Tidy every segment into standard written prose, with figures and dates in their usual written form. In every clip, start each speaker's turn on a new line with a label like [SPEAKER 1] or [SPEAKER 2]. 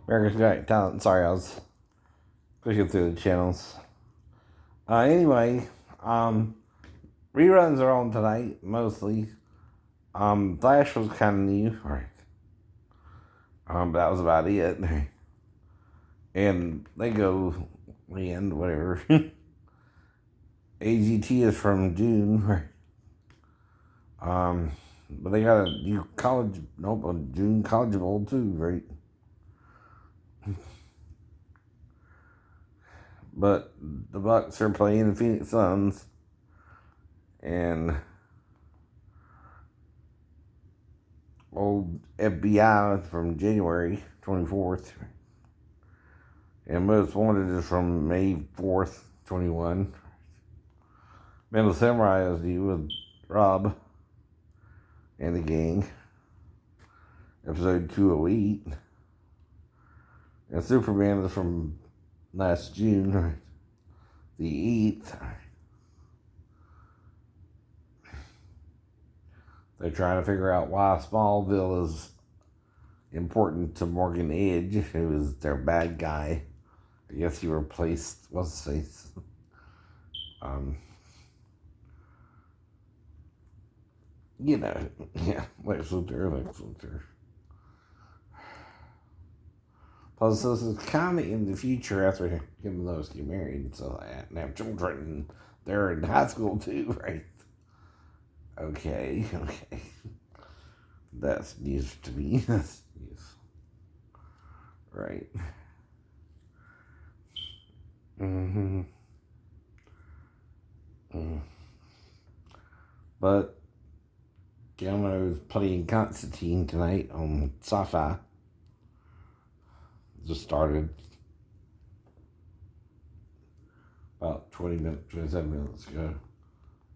[SPEAKER 1] America's Got Talent. Sorry, I was clicking through the channels. Anyway, reruns are on tonight, mostly. Flash was kind of new. Alright. But that was about it. And they go land, whatever. AGT is from June. Right. But they got a new a June College Bowl too, right? But the Bucks are playing the Phoenix Suns, and old FBI from January 24th, and Most Wanted is from May 4th, 21. Metal Samurai is new with Rob and the gang, episode 208. And Superman is from last June, the 8th. They're trying to figure out why Smallville is important to Morgan Edge, who is their bad guy. I guess he replaced, what's his face? Lex Luthor. Plus, this is kind of in the future after him and Lois get married, so and have children. They're in high school too, right? Okay. That's news to me. That's news. Right. But Keanu's playing Constantine tonight on Sci-Fi. Just started about 27 minutes ago.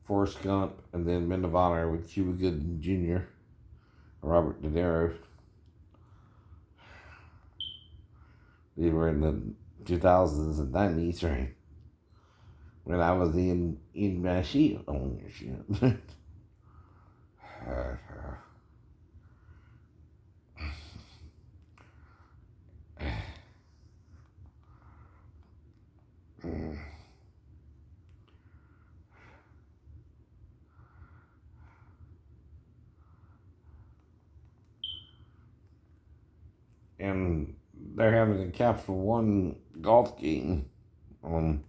[SPEAKER 1] Forrest Gump, and then Men of Honor with Cuba Gooding Jr., Robert De Niro. These were in the 2000s and 90s, right? When I was in my shit on your shit. And they're having a Capital One golf game on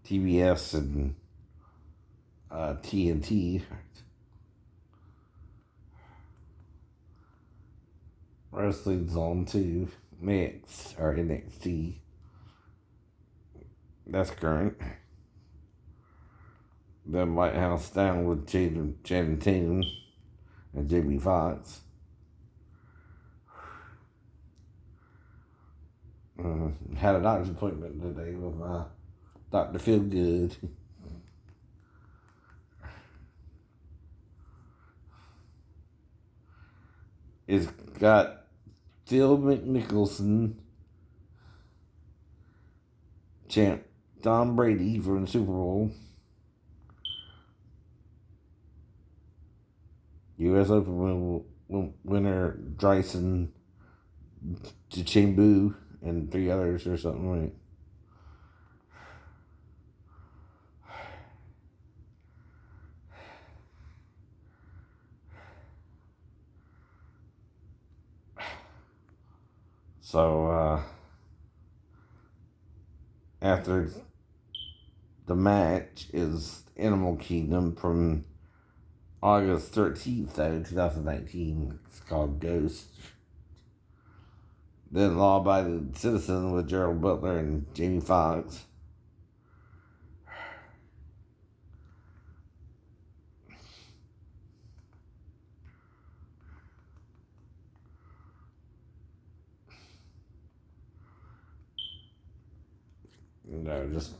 [SPEAKER 1] TBS and TNT. Wrestling's on too. Mix or NXT. That's current. The White House Down with Channing Tatum and Jamie Foxx. Had a doctor's appointment today with Dr. Feelgood. It's got Phil McNicholson, champ Tom Brady from the Super Bowl, U.S. Open winner Bryson DeChambeau, and 3 others or something, right? So, after the match is Animal Kingdom from August 13th, 2019. It's called Ghost. Then Law Abiding Citizen with Gerald Butler and Jamie Foxx. Just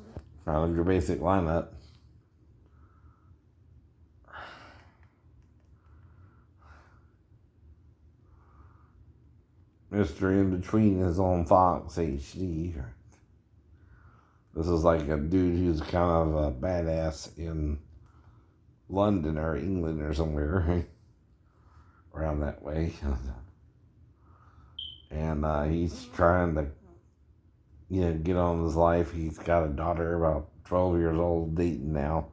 [SPEAKER 1] kind of your basic lineup. Mystery in Between is on Fox HD. This is like a dude who's kind of a badass in London or England or somewhere around that way. and he's trying to, get on with his life. He's got a daughter about 12 years old, dating now.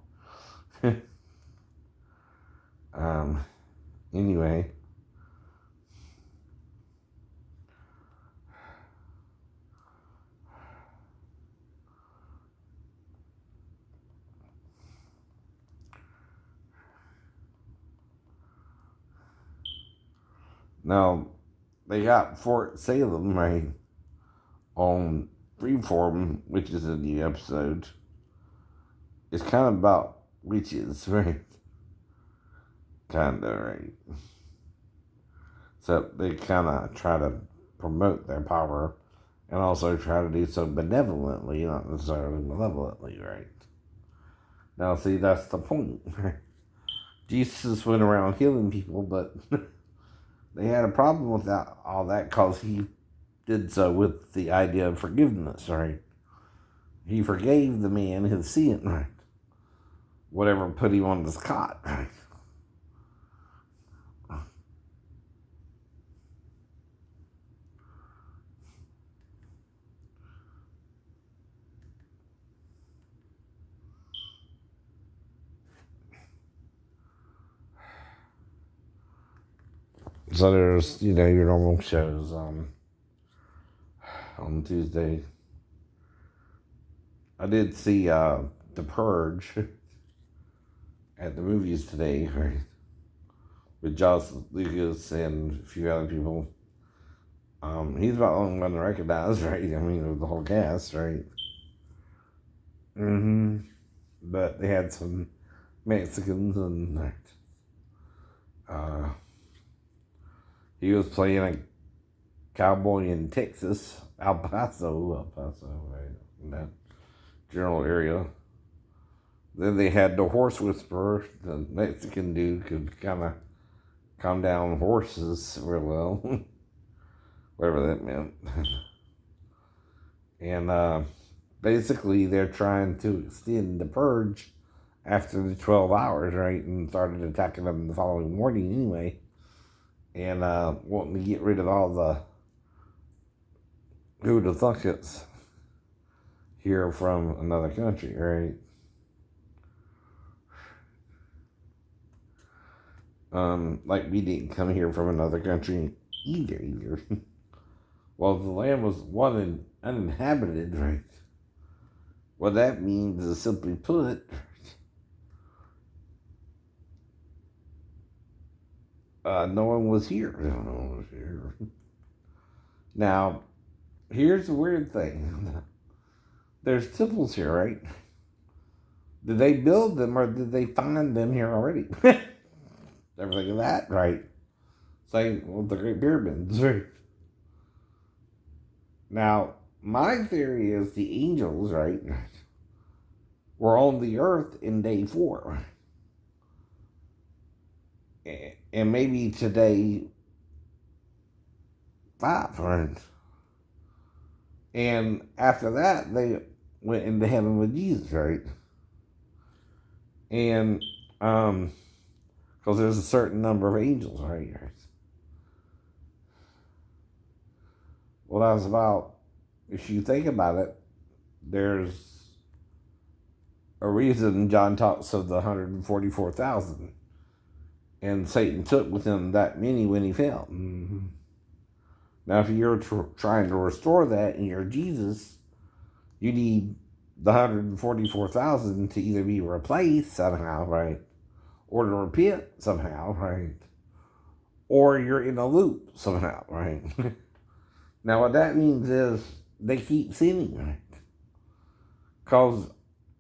[SPEAKER 1] um, anyway. Now, they got Fort Salem, right, on Freeform, which is in the episode. It's kind of about witches, right? Kind of, right? So they kind of try to promote their power and also try to do so benevolently, not necessarily malevolently, right? Now, see, that's the point. Jesus went around healing people, but they had a problem with that, all that, because he did so with the idea of forgiveness, right? He forgave the man his sin, right? Whatever put him on this cot, right? So there's, your normal shows on Tuesday. I did see The Purge at the movies today, right? With Josh Lucas and a few other people. He's about the only one to recognize, right? I mean, with the whole cast, right? But they had some Mexicans, and he was playing a cowboy in Texas, El Paso, right? In that general area. Then they had the horse whisperer, the Mexican dude could kind of calm down horses real well, whatever that meant. And basically, they're trying to extend the purge after the 12 hours, right? And started attacking them the following morning anyway. And wanting to get rid of all the who the fuck it's here from another country, right? Like we didn't come here from another country either. Well, the land was one and uninhabited, right? What that means is, simply put, no one was here. No one was here. Now, here's the weird thing. There's temples here, right? Did they build them or did they find them here already? Ever think of that? Right. Same with the Great Pyramids, right? Now, my theory is the angels, right, were on the earth in day 4. And maybe today 5, right? And after that, they went into heaven with Jesus, right? And because there's a certain number of angels, right? Well, that's about, if you think about it, there's a reason John talks of the 144,000. And Satan took with him that many when he fell. Now, if you're trying to restore that and you're Jesus, you need the 144,000 to either be replaced somehow, right? Or to repent somehow, right? Or you're in a loop somehow, right? Now, what that means is they keep sinning, right? Because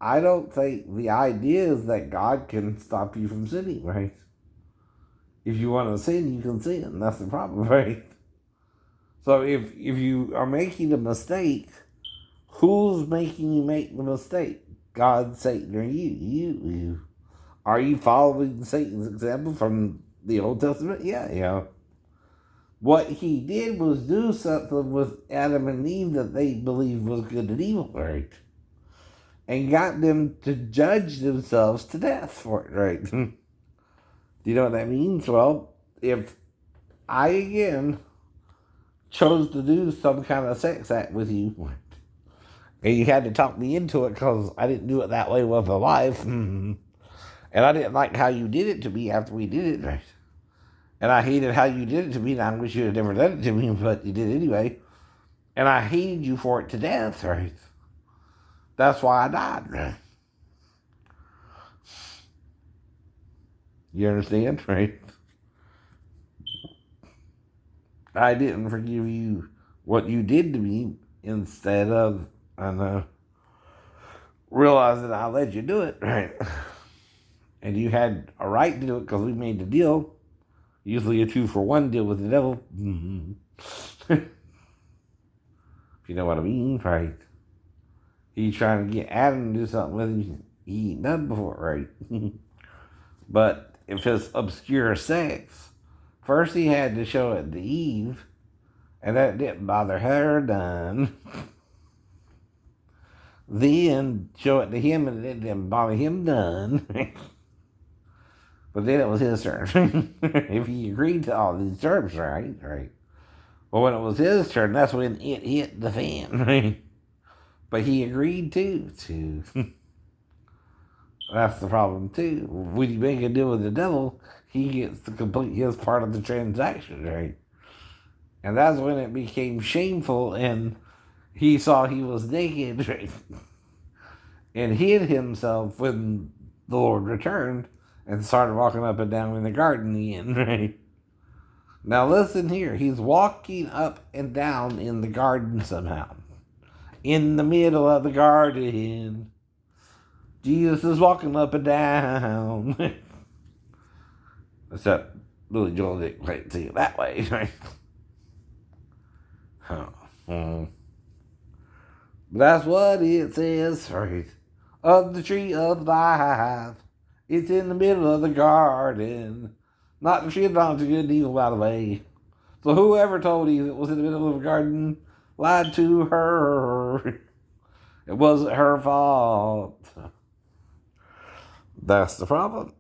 [SPEAKER 1] I don't think the idea is that God can stop you from sinning, right? If you want to sin, you can sin. That's the problem, right? So if you are making a mistake, who's making you make the mistake? God, Satan, or you? You. Are you following Satan's example from the Old Testament? Yeah. What he did was do something with Adam and Eve that they believed was good and evil, right? And got them to judge themselves to death for it, right? Do you know what that means? Well, if I, again, chose to do some kind of sex act with you. And you had to talk me into it because I didn't do it that way with my life. And I didn't like how you did it to me after we did it. Right? And I hated how you did it to me, and I wish you had never done it to me, but you did anyway. And I hated you for it to death, right? That's why I died, right? You understand, right? I didn't forgive you what you did to me instead of, realizing I let you do it, right? And you had a right to do it because we made the deal. Usually a 2-for-1 deal with the devil. If you know what I mean, right? He's trying to get Adam to do something with him he ain't done before, right? But if it's obscure sex, first he had to show it to Eve, and that didn't bother her none. Then show it to him, and it didn't bother him none. But then it was his turn. If he agreed to all these terms, right? Well, when it was his turn, that's when it hit the fan, right? But he agreed to. That's the problem, too. When you make a deal with the devil, he gets to complete his part of the transaction, right? And that's when it became shameful, and he saw he was naked, right? And hid himself when the Lord returned and started walking up and down in the garden again, right? Now listen here. He's walking up and down in the garden somehow. In the middle of the garden. Jesus is walking up and down. Except Billy Joel didn't quite see it that way, right? That's what it says, right? Of the tree of life. It's in the middle of the garden. Not the tree of knowledge of good and evil, by the way. So whoever told you it was in the middle of a garden lied to her. It wasn't her fault. That's the problem.